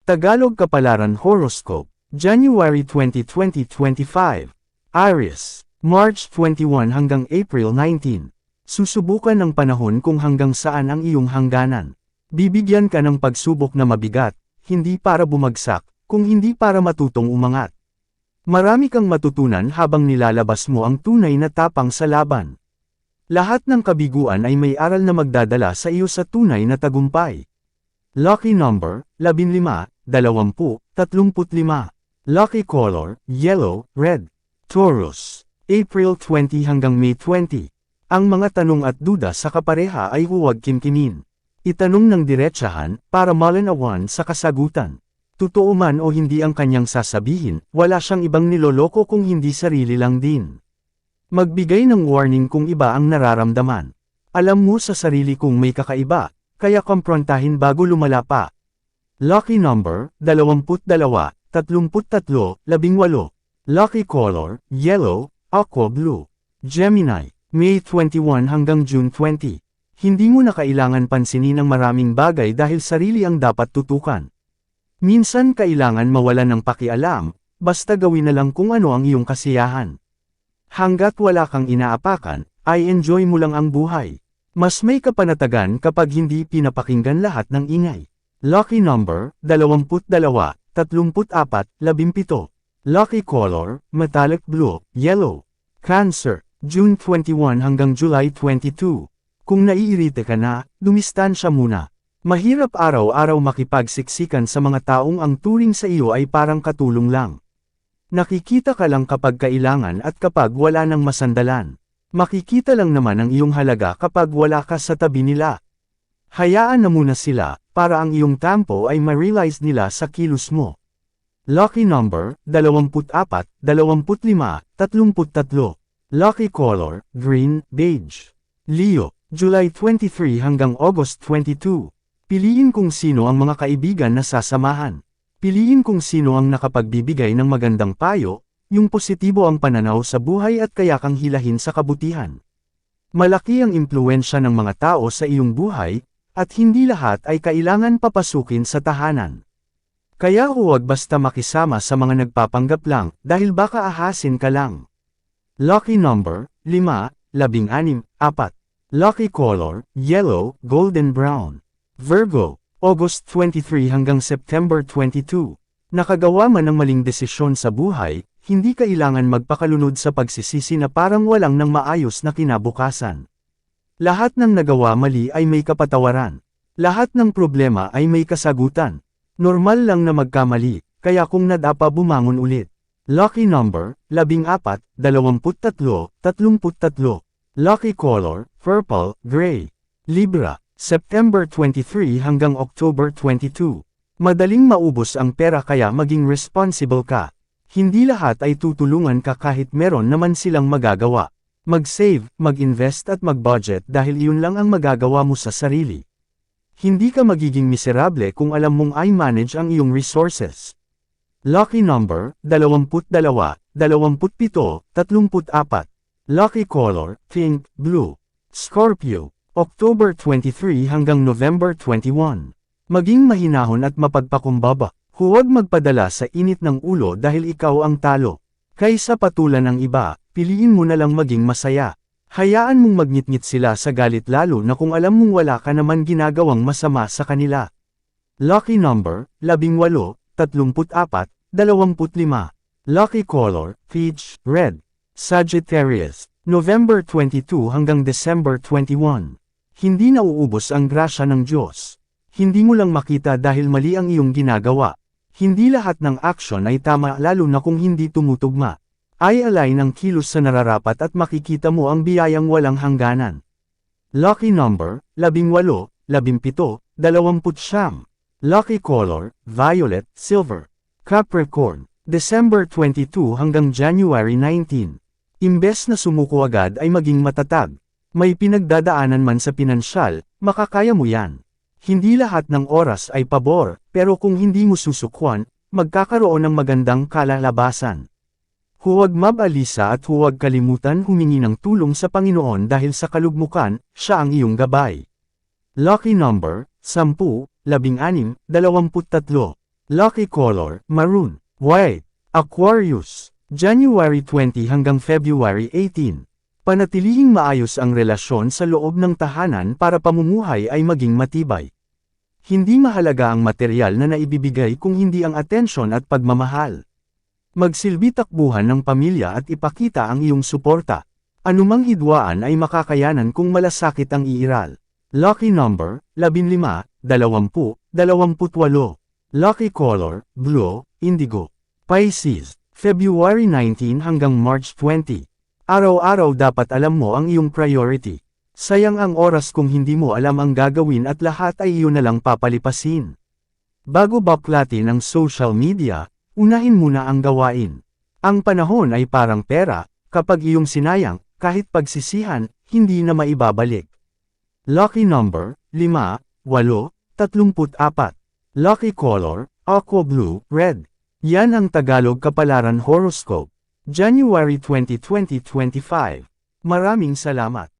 Tagalog Kapalaran Horoscope, January 20, 2025. Aries, March 21 hanggang April 19. Susubukan ng panahon kung hanggang saan ang iyong hangganan. Bibigyan ka ng pagsubok na mabigat, hindi para bumagsak, kung hindi para matutong umangat. Marami kang matutunan habang nilalabas mo ang tunay na tapang sa laban. Lahat ng kabiguan ay may aral na magdadala sa iyo sa tunay na tagumpay. Lucky number, 15, 20, 35. Lucky color, yellow, red. Taurus, April 20 hanggang May 20. Ang mga tanong at duda sa kapareha ay huwag kimkimin. Itanong ng diretsahan, para malinawan sa kasagutan. Totoo man o hindi ang kanyang sasabihin, wala siyang ibang niloloko kung hindi sarili lang din. Magbigay ng warning kung iba ang nararamdaman. Alam mo sa sarili kung may kakaiba, kaya komprontahin bago lumala pa. Lucky number, 22, 33, 18. Lucky color, yellow, aqua blue. Gemini, May 21 hanggang June 20. Hindi mo na kailangan pansinin ang maraming bagay dahil sarili ang dapat tutukan. Minsan kailangan mawalan ng pakialam, basta gawin na lang kung ano ang iyong kasiyahan. Hanggat wala kang inaapakan, ay enjoy mo lang ang buhay. Mas may kapanatagan kapag hindi pinapakinggan lahat ng ingay. Lucky number, 22, 34, 17. Lucky color, metallic blue, yellow. Cancer, June 21 hanggang July 22. Kung naiirite ka na, dumistansya muna. Mahirap araw-araw makipagsiksikan sa mga taong ang turing sa iyo ay parang katulong lang. Nakikita ka lang kapag kailangan at kapag wala nang masandalan. Makikita lang naman ang iyong halaga kapag wala ka sa tabi nila. Hayaan na muna sila, para ang iyong tempo ay ma-realize nila sa kilos mo. Lucky number, 24, 25, 33. Lucky color, green, beige. Leo, July 23 hanggang August 22. Piliin kung sino ang mga kaibigan na sasamahan. Piliin kung sino ang nakapagbibigay ng magandang payo, yung positibo ang pananaw sa buhay at kaya kang hilahin sa kabutihan. Malaki ang impluwensya ng mga tao sa iyong buhay, at hindi lahat ay kailangan papasukin sa tahanan. Kaya huwag basta makisama sa mga nagpapanggap lang, dahil baka ahasin ka lang. Lucky number, 5, 16, 4. Lucky color, yellow, golden brown. Virgo, August 23 hanggang September 22. Nakagawa man ng maling desisyon sa buhay, hindi kailangan magpakalunod sa pagsisisi na parang walang nang maayos na kinabukasan. Lahat ng nagawa mali ay may kapatawaran. Lahat ng problema ay may kasagutan. Normal lang na magkamali, kaya kung nadapa bumangon ulit. Lucky number, 14, 23, 33. Lucky color, purple, gray. Libra, September 23 hanggang October 22. Madaling maubos ang pera kaya maging responsible ka. Hindi lahat ay tutulungan ka kahit meron naman silang magagawa. Mag-save, mag-invest at mag-budget dahil iyon lang ang magagawa mo sa sarili. Hindi ka magiging miserable kung alam mong i-manage ang iyong resources. Lucky number, 22, 27, 34. Lucky color, pink, blue. Scorpio, October 23 hanggang November 21. Maging mahinahon at mapagpakumbaba. Huwag magpadala sa init ng ulo dahil ikaw ang talo. Kaysa patulan ng iba, piliin mo na lang maging masaya. Hayaan mong magngit-ngit sila sa galit lalo na kung alam mong wala ka naman ginagawang masama sa kanila. Lucky number, 18, 34, 25. Lucky color, peach, red. Sagittarius, November 22 hanggang December 21. Hindi nauubos ang grasya ng Diyos. Hindi mo lang makita dahil mali ang iyong ginagawa. Hindi lahat ng aksyon ay tama lalo na kung hindi tumutugma. Ay alay ng kilos sa nararapat at makikita mo ang biyayang walang hangganan. Lucky number, 18, 17, 20. Lucky color, violet, silver. Capricorn, December 22 hanggang January 19. Imbes na sumuko agad ay maging matatag. May pinagdadaanan man sa pinansyal, makakaya mo yan. Hindi lahat ng oras ay pabor, pero kung hindi mo susukwan, magkakaroon ng magandang kalalabasan. Huwag mabalisa at huwag kalimutan humingi ng tulong sa Panginoon dahil sa kalugmukan, siya ang iyong gabay. Lucky number, 10, 16, 23. Lucky color, maroon, white. Aquarius, January 20 hanggang February 18. Panatilihing maayos ang relasyon sa loob ng tahanan para pamumuhay ay maging matibay. Hindi mahalaga ang material na naibibigay kung hindi ang atensyon at pagmamahal. Magsilbi takbuhan ng pamilya at ipakita ang iyong suporta. Anumang hidwaan ay makakayanan kung malasakit ang iiral. Lucky number, 15, 20, 28. Lucky color, blue, indigo. Pisces, February 19 hanggang March 20. Araw-araw dapat alam mo ang iyong priority. Sayang ang oras kung hindi mo alam ang gagawin at lahat ay iyon na lang papalipasin. Bago baklatin ang social media, unahin muna ang gawain. Ang panahon ay parang pera, kapag iyong sinayang, kahit pagsisihan, hindi na maibabalik. Lucky number, 5, 8, 34. Lucky color, aqua blue, red. Yan ang Tagalog Kapalaran Horoscope. January 20, 2025. Maraming salamat.